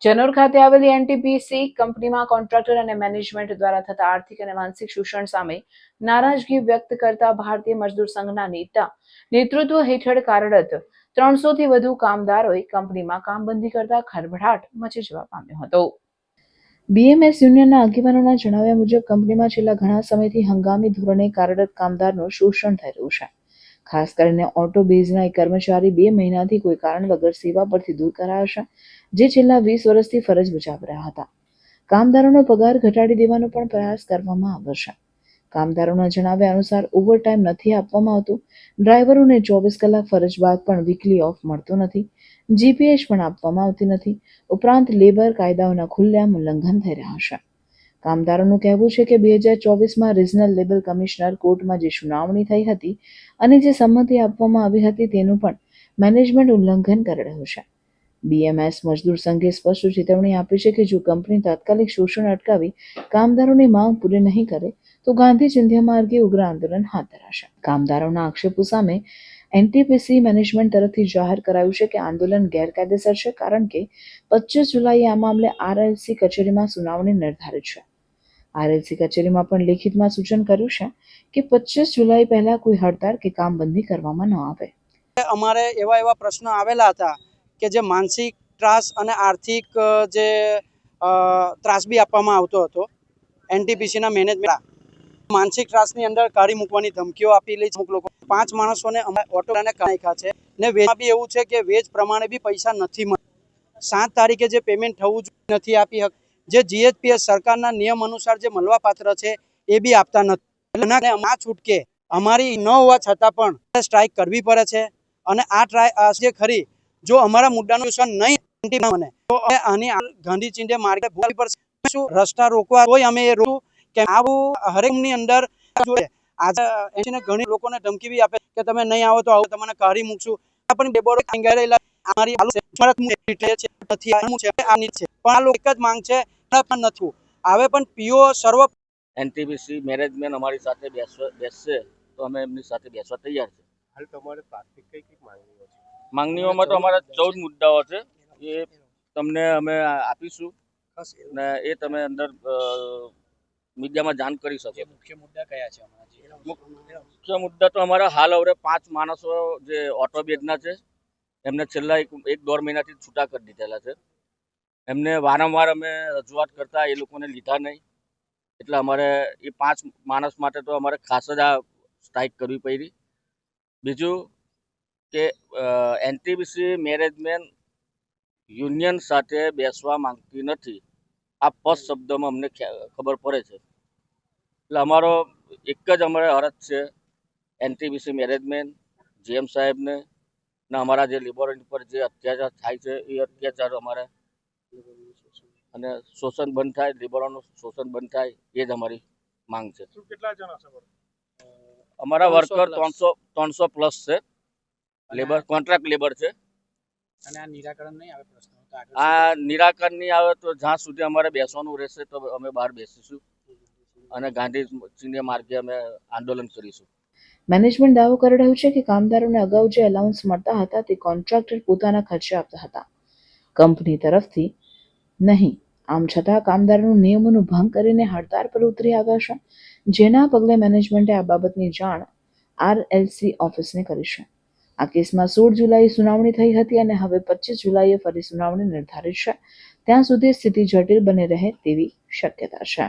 જનોર ખાતે આવેલી એનટીપીસી કંપનીમાં કોન્ટ્રાક્ટર અને મેનેજમેન્ટ દ્વારા થતા આર્થિક અને માનસિક શોષણ સામે નારાજગી વ્યક્ત કરતા ભારતીય મજદૂર સંઘના નેતૃત્વ હેઠળ કાર્યરત 300થી વધુ કામદારોએ કંપનીમાં કામબંધી કરતા ખળભળાટ મચી જવા પામ્યો હતો. બીએમએસ યુનિયનના આગેવાનોના જણાવ્યા મુજબ કંપનીમાં છેલ્લા ઘણા સમયથી હંગામી ધોરણે કાર્યરત કામદારનું શોષણ થઈ રહ્યું છે. ખાસ કરીને ઓટો બેઝના એક કર્મચારી 2 મહિનાથી કોઈ કારણ વગર સેવા પરથી દૂર કરાયા છે, જે છેલ્લા 20 વર્ષથી ફરજ બજાવી રહ્યા હતા. કામદારોનો પગાર ઘટાડી દેવાનો પણ પ્રયાસ કરવામાં આવ્યો છે. કામદારોના જણાવ્યા અનુસાર ઓવરટાઈમ નથી આપવામાં આવતું. ડ્રાઈવરોને 24 કલાક ફરજ બાદ પણ વીકલી ઓફ મળતો નથી. જીપીએચ પણ આપવામાં આવતી નથી. ઉપરાંત લેબર કાયદાઓના ખુલ્લેઆમ ઉલ્લંઘન થઈ રહ્યા છે. કામદારોનું કહેવું છે કે 2024માં રિજનલ લેબર કમિશનર કોર્ટમાં જે સુનાવણી થઈ હતી અને જે સંમતિ આપવામાં આવી હતી તેનું પણ મેનેજમેન્ટ ઉલ્લંઘન કરી રહ્યું છે. બીએમએસ મજદૂર સંઘે સ્પષ્ટ ચેતવણી આપી છે કે જો કંપની તાત્કાલિક શોષણ અટકાવી કામદારોની માંગ પૂરી નહીં કરે તો ગાંધી ચિંધ્યા માર્ગે ઉગ્ર આંદોલન હાથ ધરાશે. કામદારોના આક્ષેપો સામે એનટીપીસી મેનેજમેન્ટ તરફથી જાહેર કરાયું છે કે આંદોલન ગેરકાયદેસર છે, કારણ કે 25 જુલાઈએ આ મામલે આરએલસી કચેરીમાં સુનાવણી નિર્ધારિત છે. આરએલસી કચેરીમાં પણ લેખિતમાં સૂચન કર્યું છે કે 25 જુલાઈ પહેલા કોઈ હડતાળ કે કામબંધી કરવામાં ન આવે. અમારે એવા પ્રશ્નો આવેલા હતા કે જે માનસિક ત્રાસ અને આર્થિક જે ત્રાસ બી આપવામાં આવતો હતો. એનટીપીસીના મેનેજમેન્ટ માનસિક ત્રાસની અંદર કાઢી મૂકવાની ધમકીઓ આપેલી છે. અમુક લોકો 5 માણસોને અમે ઓટોને નાખ્યા છે ને વેજમાં બી એવું છે કે વેજ પ્રમાણે બી પૈસા નથી મળતા. 7 તારીખે જે પેમેન્ટ થવું જોઈએ નથી આપી શકતા. જે જીએચપીએસ સરકારના નિયમ અનુસાર જે મળવા પાત્ર છે એ બી આપતા નથી. આ છૂટકે અમારી ન હોવા છતાં પણ સ્ટ્રાઇક કરવી પડે છે અને આ જે ખરી જો અમારા મુદ્દાનું સોલ્યુશન નહીં બને તો આની ગાંધી ચિંધ્યા માર્ગે ભોગવવી પડશે. શું રસ્તા રોકવા હોય અમે એ રોકવું કે આવું હરેકની અંદર આજે એને ઘણી લોકોને ધમકી બી આપે કે તમે નહીં આવો તો આવું તમને કાઢી મૂકશું. પણ બેબોરો કાંગારેલા અમારી નથી આની છે પણ આ લોકો એક જ માંગ છે પણ નથી આવે પણ પીઓ સર્વ એનટીપીસી મેનેજમેન્ટ અમારી સાથે બેસશે તો અમે એમની સાથે બેસવા તૈયાર છે. હાલ તમારે પ્રાથમિક કઈ માંગણીઓ છે? માંગણીઓમાં તો અમારા 14 મુદ્દાઓ છે, એ તમને અમે આપીશું ને એ તમે અંદર મીડિયામાં જાણ કરી શકો. મુખ્ય મુદ્દા કયા છે? મુખ્ય મુદ્દા તો અમારા હાલ હવે 5 માણસો જે ઓટો બેઝના છે એમને છેલ્લા 1-1.5 મહિનાથી છૂટા કરી દીધેલા છે. એમને વારંવાર અમે રજૂઆત કરતા એ લોકોને લીધા નહીં, એટલે અમારે એ 5 માણસ માટે તો અમારે ખાસ જ આ સ્ટ્રાઇક કરવી પડી. બીજું કે એનટીપીસી મેનેજમેન્ટ યુનિયન સાથે બેસવા માંગતી નથી, આ ફર્સ્ટ શબ્દમાં અમને ખબર પડે છે. એટલે અમારો એક જ અમારે અરજ છે એનટીપીસી મેનેજમેન્ટ, જીએમ સાહેબને ને અમારા જે લેબર પર જે અત્યાચાર થાય છે એ અત્યાચાર અમારે અને શોષણ બંધ થાય, લેબરોનું શોષણ બંધ થાય, એ જ અમારી માંગ છે. કેટલા જણ હશે? અમારા વર્કર 300 પ્લસ છે. લેબર કોન્ટ્રાક્ટ લેબર છે. અને આ નિરાકરણ નહીં આવે પ્રશ્નો આ નિરાકરણ નહીં આવે તો જ્યાં સુધી અમારે બેસવાનું રહેશે તો અમે બહાર બેસીશું અને ગાંધી ચિંધ્યા માર્ગે અમે આંદોલન કરીશું. મેનેજમેન્ટ દાવો કરી રહ્યું છે કે કામદારોને અગાઉ જે એલાઉન્સ મળતા હતા તે કોન્ટ્રાક્ટર પોતાના ખર્ચે આપતા હતા, કંપની તરફથી નહીં. આમ છતાં કામદારોના નિયમોનો ભંગ કરીને હડતાળ પર ઉતરી આવ્યા છે, જેના પગલે મેનેજમેન્ટે આ બાબતની જાણ આરએલસી ઓફિસને કરી છે. આ કેસમાં 16 જુલાઈએ સુનાવણી થઈ હતી અને હવે 25 જુલાઈએ ફરી સુનાવણી નિર્ધારિત છે. ત્યાં સુધી સ્થિતિ જટિલ બની રહે તેવી શક્યતા છે.